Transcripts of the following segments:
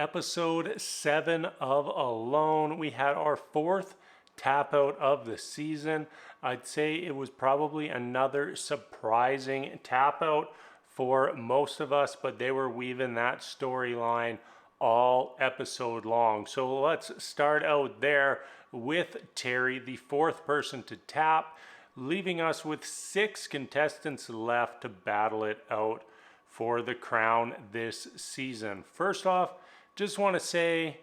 episode 7 of Alone. We had our fourth tap out of the season. I'd say it was probably another surprising tap out for most of us, but they were weaving that storyline all episode long. So let's start out there with Terry, the fourth person to tap, leaving us with 6 contestants left to battle it out for the crown this season. First off, just want to say,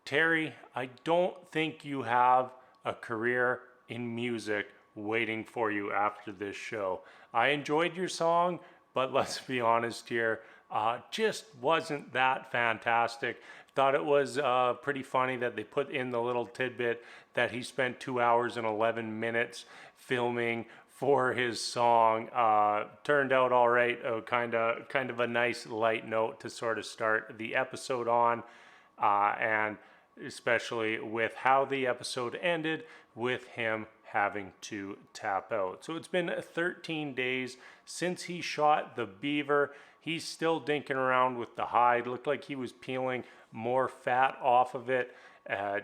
Terry, I don't think you have a career in music waiting for you after this show. I enjoyed your song, but let's be honest here, just wasn't that fantastic. Thought it was pretty funny that they put in the little tidbit that he spent 2 hours and 11 minutes filming for his song. Turned out all right. Kind of a nice light note to sort of start the episode on, and especially with how the episode ended with him having to tap out. So it's been 13 days since he shot the beaver. He's still dinking around with the hide. Looked like he was peeling more fat off of it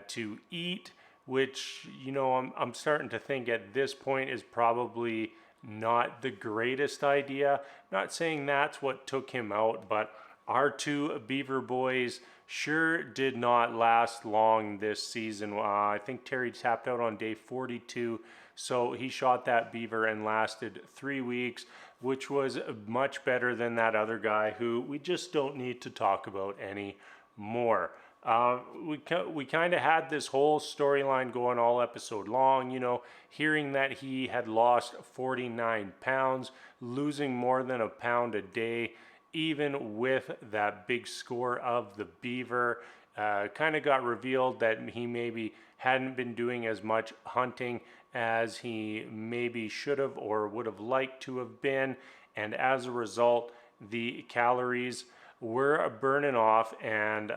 to eat, which, you know, I'm starting to think at this point is probably not the greatest idea. Not saying that's what took him out, but our 2 beaver boys sure did not last long this season. I think Terry tapped out on day 42, so he shot that beaver and lasted 3 weeks, which was much better than that other guy who we just don't need to talk about anymore. We kind of had this whole storyline going all episode long, you know, hearing that he had lost 49 pounds, losing more than a pound a day, even with that big score of the beaver. Kind of got revealed that he maybe hadn't been doing as much hunting as he maybe should have or would have liked to have been, and as a result, the calories were burning off, and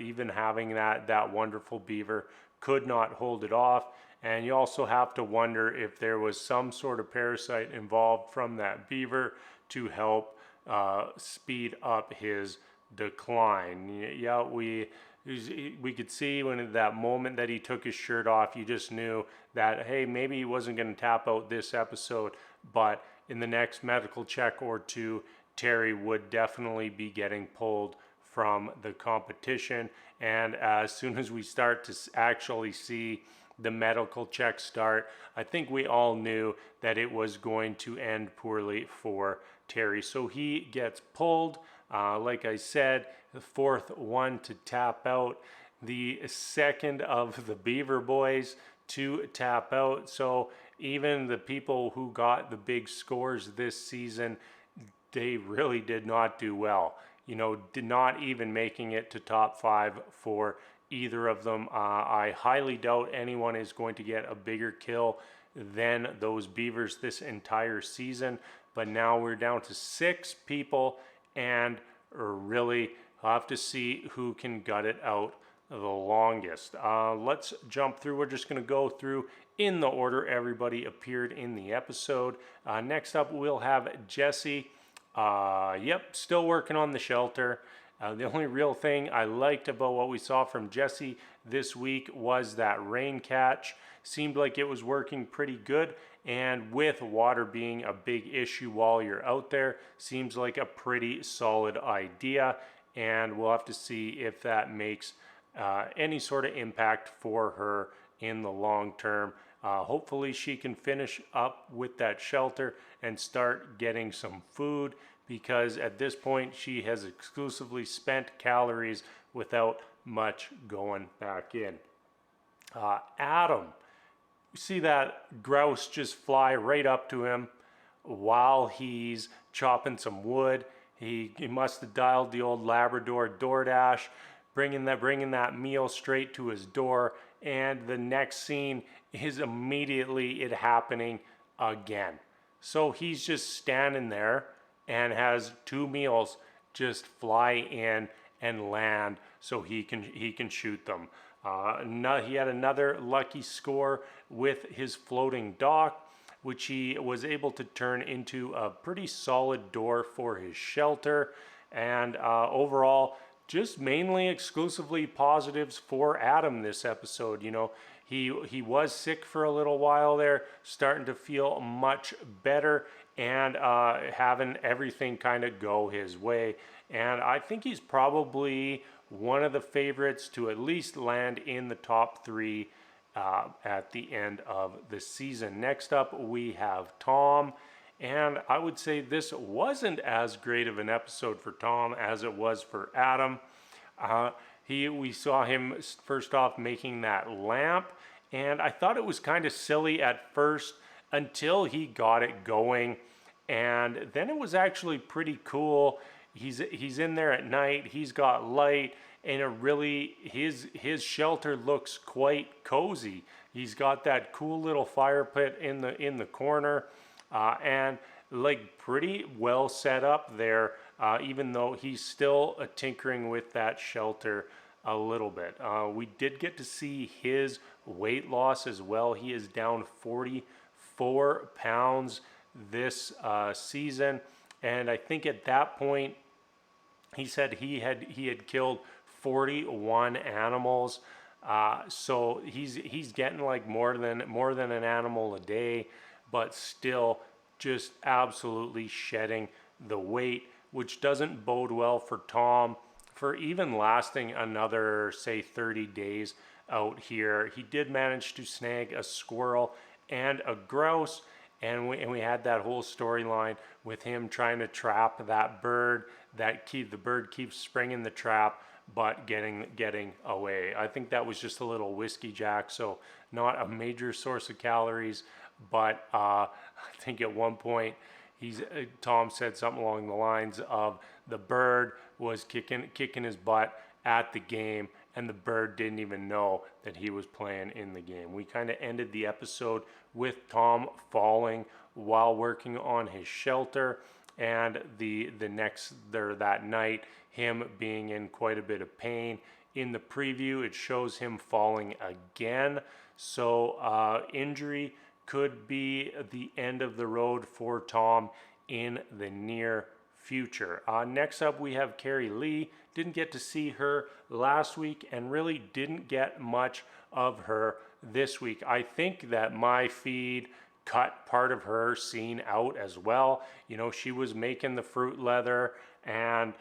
even having that wonderful beaver could not hold it off. And you also have to wonder if there was some sort of parasite involved from that beaver to help speed up his decline. Yeah, we could see when at that moment that he took his shirt off, you just knew that, hey, maybe he wasn't going to tap out this episode, but in the next medical check or two, Terry would definitely be getting pulled from the competition. And as soon as we start to actually see the medical check start, I think we all knew that it was going to end poorly for Terry. So he gets pulled. Like I said, the fourth one to tap out, the second of the Beaver Boys to tap out. So even the people who got the big scores this season, they really did not do well. You know, did not even making it to top 5 for either of them. I highly doubt anyone is going to get a bigger kill than those beavers this entire season. But now we're down to 6 people, and really have to see who can gut it out the longest. Let's jump through. We're just going to go through in the order everybody appeared in the episode. Next up, we'll have Jesse. Still working on the shelter. The only real thing I liked about what we saw from Jesse this week was that rain catch. Seemed like it was working pretty good, and with water being a big issue while you're out there, seems like a pretty solid idea, and we'll have to see if that makes any sort of impact for her in the long term. Hopefully she can finish up with that shelter and start getting some food, because at this point she has exclusively spent calories without much going back in. Adam, you see that grouse just fly right up to him while he's chopping some wood. He must have dialed the old Labrador DoorDash, bringing that meal straight to his door, and the next scene is immediately it happening again. So he's just standing there and has 2 meals just fly in and land so he can shoot them. He had another lucky score with his floating dock, which he was able to turn into a pretty solid door for his shelter. And overall, just mainly exclusively positives for Adam this episode. You know, he was sick for a little while there, starting to feel much better, and having everything kind of go his way. And I think he's probably one of the favorites to at least land in the top three at the end of the season. Next up, we have Tom. And I would say this wasn't as great of an episode for Tom as it was for Adam. We saw him first off making that lamp, and I thought it was kind of silly at first until he got it going, and then it was actually pretty cool. He's in there at night. He's got light, and it really his shelter looks quite cozy. He's got that cool little fire pit in the corner. And like pretty well set up there, even though he's still tinkering with that shelter a little bit. We did get to see his weight loss as well. He is down 44 pounds this season, and I think at that point he said he had killed 41 animals. So he's getting like more than an animal a day, but still just absolutely shedding the weight, which doesn't bode well for Tom for even lasting another, say, 30 days out here. He did manage to snag a squirrel and a grouse, and we had that whole storyline with him trying to trap that bird. The bird keeps springing the trap, but getting away. I think that was just a little whiskey jack, so not a major source of calories. But I think at one point Tom said something along the lines of the bird was kicking his butt at the game, and the bird didn't even know that he was playing in the game. We kind of ended the episode with Tom falling while working on his shelter, and that night him being in quite a bit of pain. In the preview, it shows him falling again, so injury could be the end of the road for Tom in the near future. Next up, we have Carrie Lee. Didn't get to see her last week and really didn't get much of her this week. I think that my feed cut part of her scene out as well. You know, she was making the fruit leather and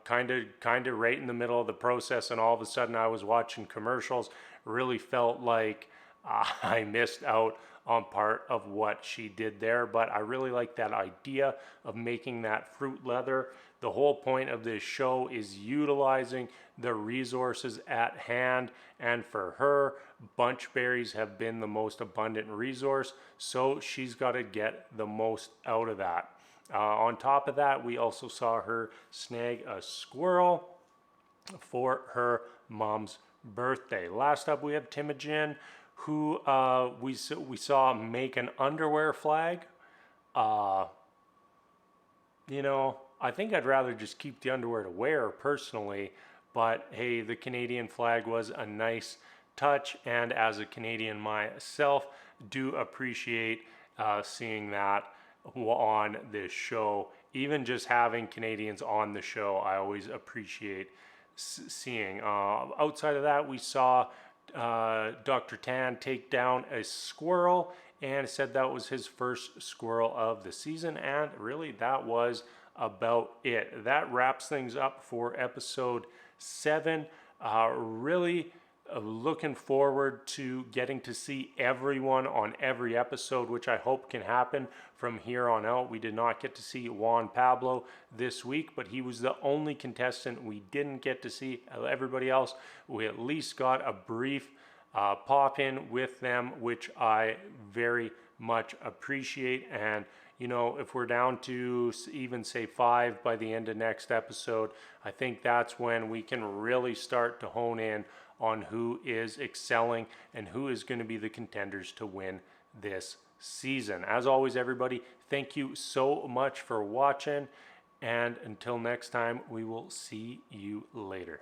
kind of right in the middle of the process, and all of a sudden I was watching commercials. Really felt like I missed out on part of what she did there, but I really like that idea of making that fruit leather. The whole point of this show is utilizing the resources at hand, and for her, bunch berries have been the most abundant resource, so she's got to get the most out of that. On top of that, we also saw her snag a squirrel for her mom's birthday. Last up, we have Timujin, who we saw make an underwear flag. You know, I think I'd rather just keep the underwear to wear personally, but hey, the Canadian flag was a nice touch, and as a Canadian myself, do appreciate seeing that on this show. Even just having Canadians on the show, I always appreciate seeing. Outside of that, we saw Dr. Tan take down a squirrel, and said that was his first squirrel of the season, and really that was about it. That wraps things up for episode 7. Really looking forward to getting to see everyone on every episode, which I hope can happen from here on out. We did not get to see Juan Pablo this week, but he was the only contestant we didn't get to see. Everybody else, we at least got a brief pop in with them, which I very much appreciate. And you know, if we're down to even say 5 by the end of next episode, I think that's when we can really start to hone in on who is excelling and who is going to be the contenders to win this season. As always, everybody, thank you so much for watching, and until next time, we will see you later.